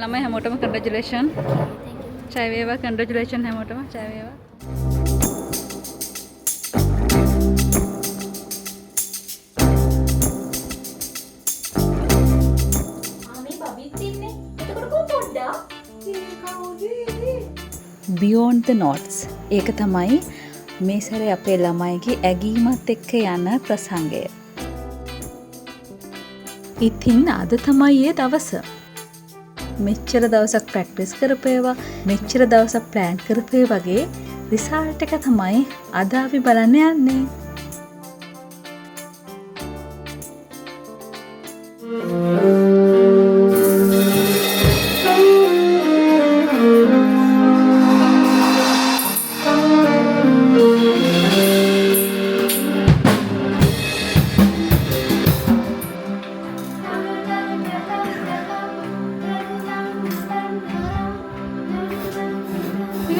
ළමයි හැමෝටම කන්ග්‍රැචුලේෂන්. ජය වේවා. කන්ග්‍රැචුලේෂන් හැමෝටම. ජය වේවා. Beyond the Notes ඒක තමයි මේ සැරේ අපේ ළමයිගේ ඇගීමත් එක්ක යන ප්‍රසංගය. ඉතින් අද තමයි ඒ දවස. මෙච්චර දවසක් ප්‍රැක්ටිස් කරපේවා, මෙච්චර දවසක් ප්ලෑන් කරපේ වගේ රිසල්ට් එක තමයි අද අපි බලන්න යන්නේ.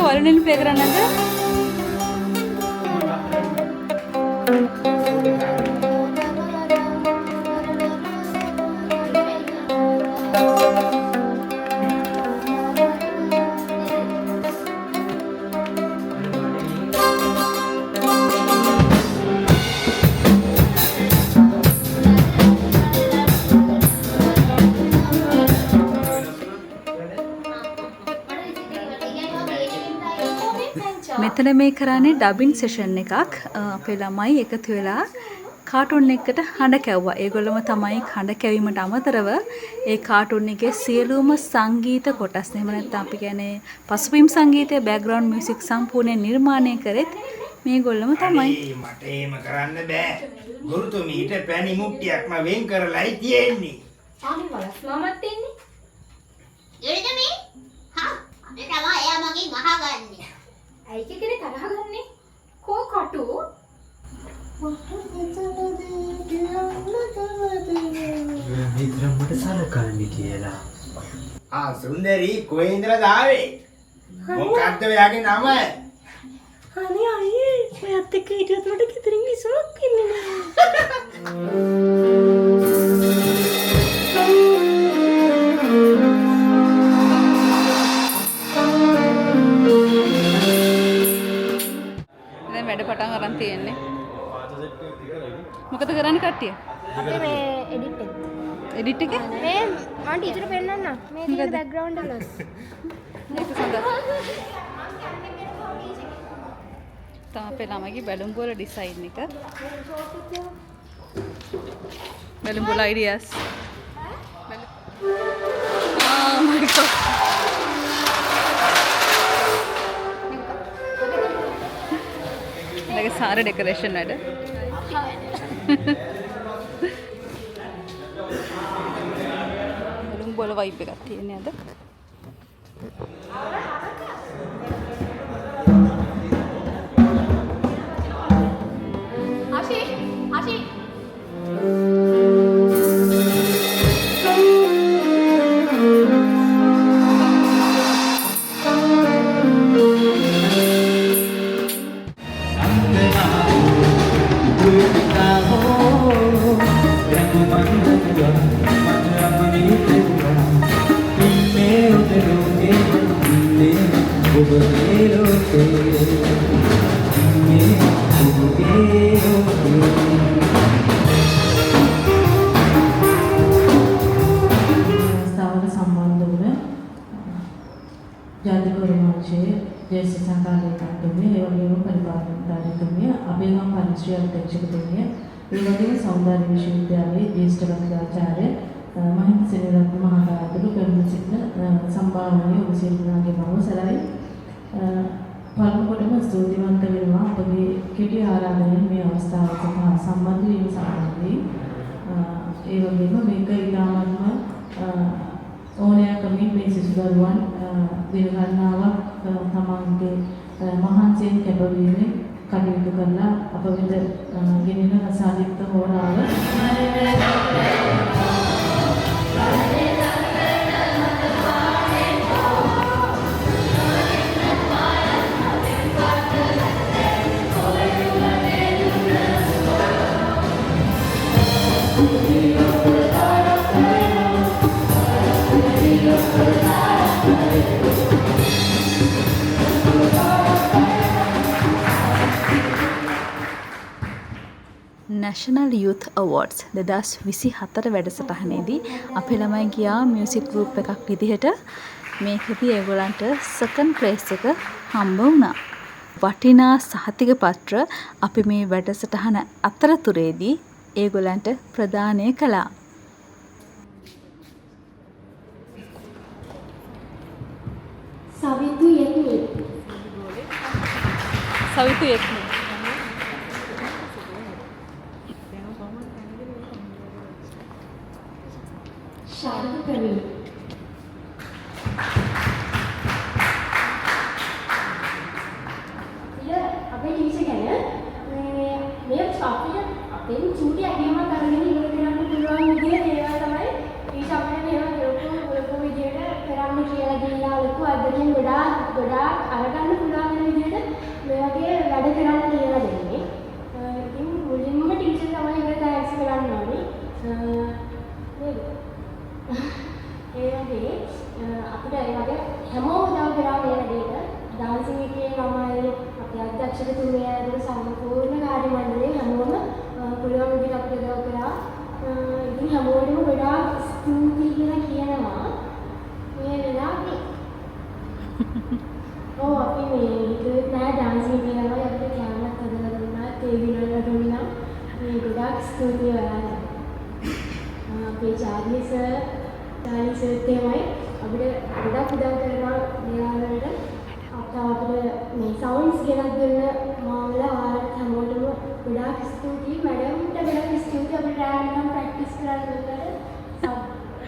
වලුනින් ප්ලේ කරන්නද? මෙතන මේ කරන්නේ ඩබින් සෙෂන් එකක්. අපේ ළමයි එකතු වෙලා කාටුන් එකකට හඬ කැව්වා. ඒගොල්ලොම තමයි හඬ කැවීමට අමතරව ඒ කාටුන් එකේ සියලුම සංගීත කොටස්, එහෙම නැත්නම් අපි කියන්නේ පසුබිම් සංගීතයේ බෑග්ග්‍රවුන්ඩ් මියුසික් සම්පූර්ණයෙන් නිර්මාණය කරෙත් මේගොල්ලොම තමයි. මට එහෙම කරන්න බෑ. ගුරුතුමීට පැණි මුට්ටියක්ම වෙන් කරලායි තියෙන්නේ. ආනි වලස් මාමත් ඉන්නේ. යොරිදමේ? හා, අද තමයි එයා මගෙන් අහගන්නේ. ඇයි කෙනෙක් තරහ ගන්නේ? කෝ කටු? මිත්‍රම්මට සලකන්නේ කියලා. සුන්දරී කොහේ ඉඳලාද ආවේ? මොකක්ද ඔයාගේ නම? අනේ අයියේ ඔයත් එක්ක හිටියත් මට කිතරින් විසමක් ඉන්නේ නෑ. වැඩ පටන් අරන් තියෙන්නේ. මොකද කරන්නේ කට්ටිය? අපි මේ එඩිට් එක. එඩිට් එක? මේ මම ටීචර් පෙන්නන්න. මේ තියෙන බෑග්ග්‍රවුන්ඩ් එක. මේක සඳහා තමයි අපේ ළමයිගේ බැලුම් බෝල ඩිසයින් එක. බැලුම් බෝල ideas. Oh my god. ලගේ සාර ඩෙකොරේෂන් වැඩ. බැලුම් බෝල වයිබ් එකක් තියෙන්නේ අද. ආශි ජාතිකෝරමාංශයේ ජේෂ්ඨ සංකාලේකතුමිය, ඒ වගේම පරිපාලනකාරීතුමිය, අභිනව පරිශ්‍රය අධ්‍යක්ෂකතුමිය, ඒ වගේම සෞන්දර්ය විශ්වවිද්‍යාලයේ ජ්‍යෙෂ්ඨ වෛද්‍යාචාර්ය මහින්ද සෙනරත්න මහතා ඇතුළු පෙරමුණ සිටින සම්භාවනීය උපසිරසුනාගේ බව සැලයි. පළමුකොටම ස්තුතිවන්ත වෙනවා අපගේ කෙටි ආරාධනෙන් මේ අවස්ථාවට සම්බන්ධ වීම සම්බන්ධයෙන්. ඒ වගේම මේක ඉතාමත්ම ඕනෑකමින් මේ සිසු දරුවන් දිනගණනාවක් තමන්ගේ මහන්සියෙන් කැපවීමෙන් කටයුතු කරලා අප වෙත ගෙනෙන රසාලිත් හෝරාව Thank you. National Youth Awards 2024 වැඩසටහනේදී අපේ ළමයි ගියා මියුසික් ගෲප් එකක් විදිහට. මේකෙදී ඒගොල්ලන්ට සෙකන්ඩ් ප්ලේස් එක හම්බ වුණා. වටිනා සහතික පත්‍ර අපි මේ වැඩසටහන අතරතුරේදී ඒගොල්ලන්ට ප්‍රදානය කළා. සවිතු යෙක්මි. සවිතු එක්නේ. ශාරද ප්‍රවීණ. අපේ ටීචර් ගැන මේ අපේ චූටි අගේම කරගෙන ඉගෙන ගන්න පුළුවන් විදිය ඒවා තමයි ටීචර් අපිට මේවා ලොකු විදියට කරන්න කියලා දීලා ලොකු අත්දැකීම් ගොඩාක් අරගන්න පුළුවන් වෙන විදියට මේ වගේ වැඩ කරන්න කියලා දෙන්නේ. ඉතින් මුලින්ම ටීචර් තමයි ඒකට තෑන්ක්ස් කරන්න ඕනේ. නේද? ඒ වගේ අපිට ඒ වගේ හැමෝම උදව් කරා මේ වැඩේට. ඩාන්සින් එකේ ළමයි අපේ අධ්‍යක්ෂකතුමිය ඇතුළු සම්පූර්ණ කාර්ය මණ්ඩලය හැමෝම පුළුවන් විදිහට අපිට උදව් කරා. ඉතින් හැමෝටම ගොඩාක් ස්තුතියි කියලා කියනවා. මේ වෙලාවේ අපි මේ හිතුවේ නෑ ඩාන්සින් එකේ ළමයි අපිට කැමරාවක් හදලා දුන්නා, ටීවී වල දුන්නා. මේ ගොඩාක් ස්තුතියි ඔයාලට. අපේ චාර්ලි සර් තමයි අපිට ගොඩක් උදව් කරනවා මෙයාලට. අපිට මේ සවුන්ඩ්ස් ගෙනත් දුන්න මාවලා ඔයාලට හැමෝටම ගොඩාක් ස්තුතියි. මැඩම්ට ගොඩක් ස්තුතියි අපිට රෑන්ඩම් ප්‍රැක්ටිස් කරන්න දුන්නාට.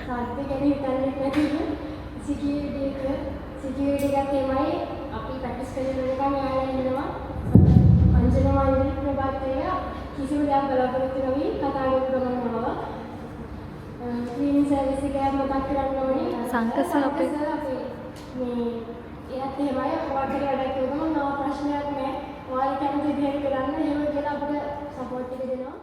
සාර්ථක ගැන හිතන්නේ නැතිව සිකියුරිටි එකක් තමයි අපි ප්‍රැක්ටිස් කරගෙන යනකම් ඔයාලා ඉන්නවා. අංජනා මණ්ඩල ප්‍රභාකරය කිසිම දෙයක් බලාපොරොත්තු නොවි කතා කරනවා. ක්ලීනින් සර්විස් එක මතක් කරන්න ඕනේ. සංකස අපේ මේ එයාත් එහෙමයි ඔයාලට වැඩක් කරනවා නව ප්‍රශ්නයක් නැහැ. ඔයාලා කැමති විදිහට කරන්න එහෙම කියලා අපිට සපෝට් එක දෙනවා.